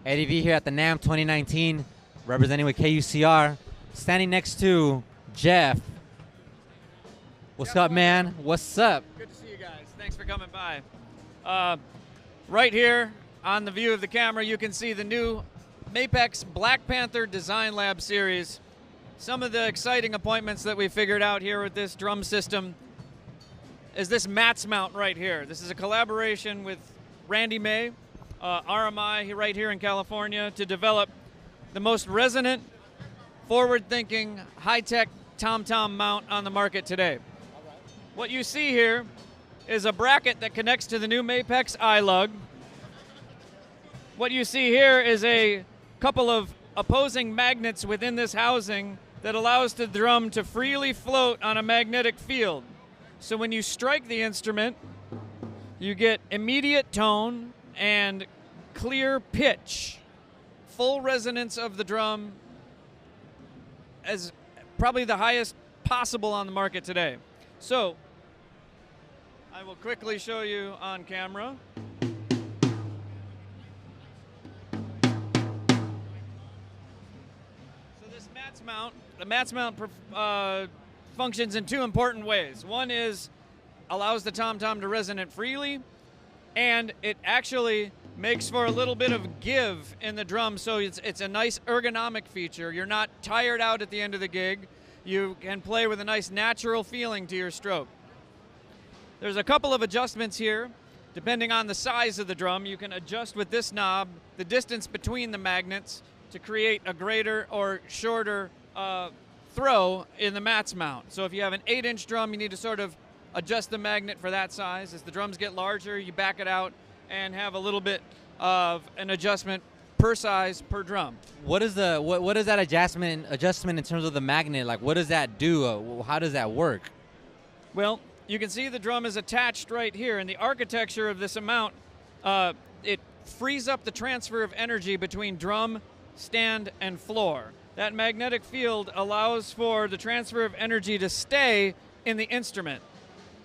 Eddie V here at the Namm 2019, representing with KUCR, standing next to Jeff. What's up, man? What's up? Good to see you guys. Thanks for coming by. Right here on the view of the camera, you can see the new Mapex Black Panther Design Lab series. Some of the exciting appointments that we figured out here with this drum system is this maats mount right here. This is a collaboration with Randy May, RMI right here in California, to develop the most resonant, forward-thinking, high-tech tom-tom mount on the market today. What you see here is a bracket that connects to the new Mapex iLug. What you see here is a couple of opposing magnets within this housing that allows the drum to freely float on a magnetic field. So when you strike the instrument, you get immediate tone and clear pitch, full resonance of the drum, as probably the highest possible on the market today. So I will quickly show you on camera. So this maats mount, the maats mount functions in two important ways. One is allows the tom-tom to resonate freely, and it actually makes for a little bit of give in the drum, so it's a nice ergonomic feature. You're not tired out at the end of the gig. You can play with a nice natural feeling to your stroke. There's a couple of adjustments here. Depending on the size of the drum, you can adjust with this knob the distance between the magnets to create a greater or shorter throw in the maats mount. So if you have an 8-inch drum, you need to sort of adjust the magnet for that size. As the drums get larger, you back it out and have a little bit of an adjustment per size per drum. What is that adjustment in terms of the magnet? Like, what does that do? How does that work? Well, you can see the drum is attached right here, and the architecture of this mount, it frees up the transfer of energy between drum, stand, and floor. That magnetic field allows for the transfer of energy to stay in the instrument,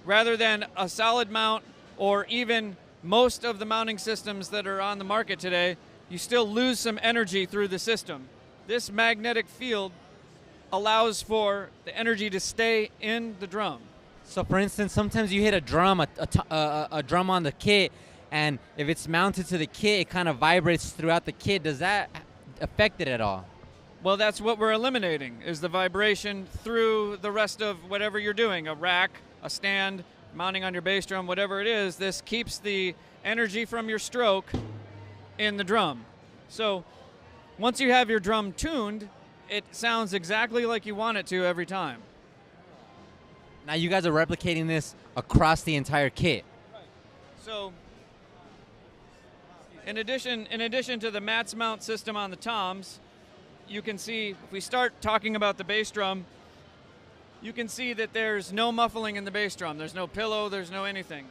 rather than a solid mount or even most of the mounting systems that are on the market today. You still lose some energy through the system. This magnetic field allows for the energy to stay in the drum. So, for instance, sometimes you hit a drum, a drum on the kit, and if it's mounted to the kit, it kind of vibrates throughout the kit. Does that affect it at all? Well, that's what we're eliminating, is the vibration through the rest of whatever you're doing, a rack, a stand, mounting on your bass drum, whatever it is. This keeps the energy from your stroke in the drum. So once you have your drum tuned, it sounds exactly like you want it to every time. Now you guys are replicating this across the entire kit. Right. So in addition to the maats mount system on the toms, you can see, if we start talking about the bass drum, you can see that there's no muffling in the bass drum. There's no pillow, there's no anything.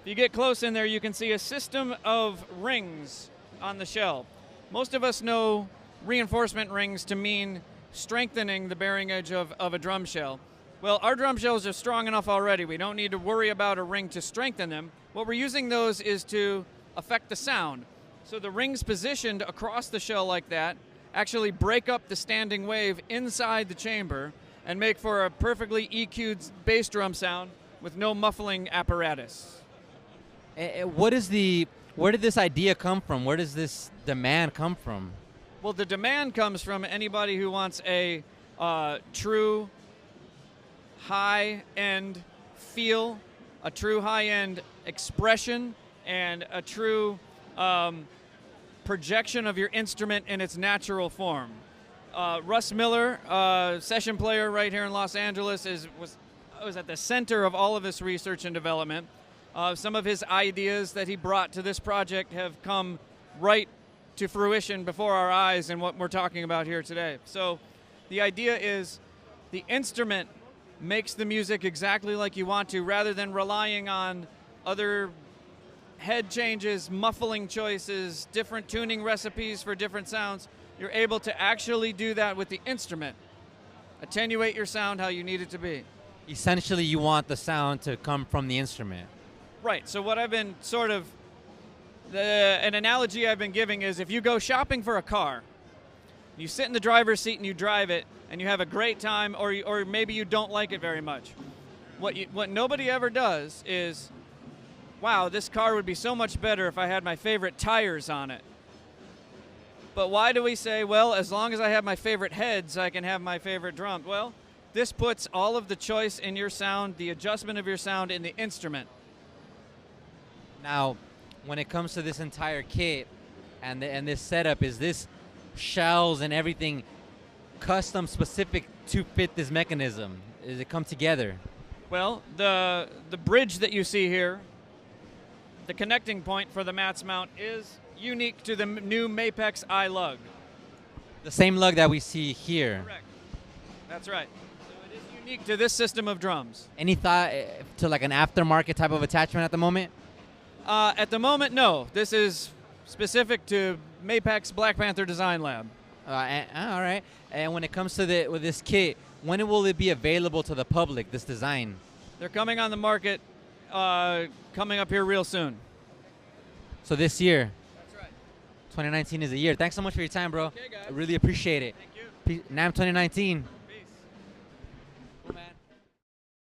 If you get close in there, you can see a system of rings on the shell. Most of us know reinforcement rings to mean strengthening the bearing edge of a drum shell. Well, our drum shells are strong enough already. We don't need to worry about a ring to strengthen them. What we're using those is to affect the sound. So the rings positioned across the shell like that actually break up the standing wave inside the chamber and make for a perfectly EQ'd bass drum sound with no muffling apparatus. Where did this idea come from? Where does this demand come from? Well, the demand comes from anybody who wants a true high-end feel, a true high-end expression, and a true projection of your instrument in its natural form. Russ Miller, session player right here in Los Angeles, was at the center of all of this research and development. Some of his ideas that he brought to this project have come right to fruition before our eyes in what we're talking about here today. So the idea is the instrument makes the music exactly like you want to, rather than relying on other head changes, muffling choices, different tuning recipes for different sounds. You're able to actually do that with the instrument. Attenuate your sound how you need it to be. Essentially, you want the sound to come from the instrument. Right, so what I've been sort of An analogy I've been giving is if you go shopping for a car, you sit in the driver's seat and you drive it, and you have a great time, or maybe you don't like it very much. What nobody ever does is, wow, this car would be so much better if I had my favorite tires on it. But why do we say, well, as long as I have my favorite heads, I can have my favorite drum? Well, this puts all of the choice in your sound, the adjustment of your sound in the instrument. Now, when it comes to this entire kit and this setup, is this shells and everything custom specific to fit this mechanism? Does it come together? Well, the bridge that you see here, the connecting point for the maats mount, is unique to the new Mapex I lug. The same lug that we see here. Correct. That's right. So it is unique to this system of drums. Any thought to like an aftermarket type of attachment at the moment? At the moment, no. This is specific to Mapex Black Panther Design Lab. All right. And when it comes to with this kit, when will it be available to the public, this design? They're coming on the market, coming up here real soon. So this year? That's right. 2019 is the year. Thanks so much for your time, bro. Okay, guys. I really appreciate it. Thank you. Namm 2019.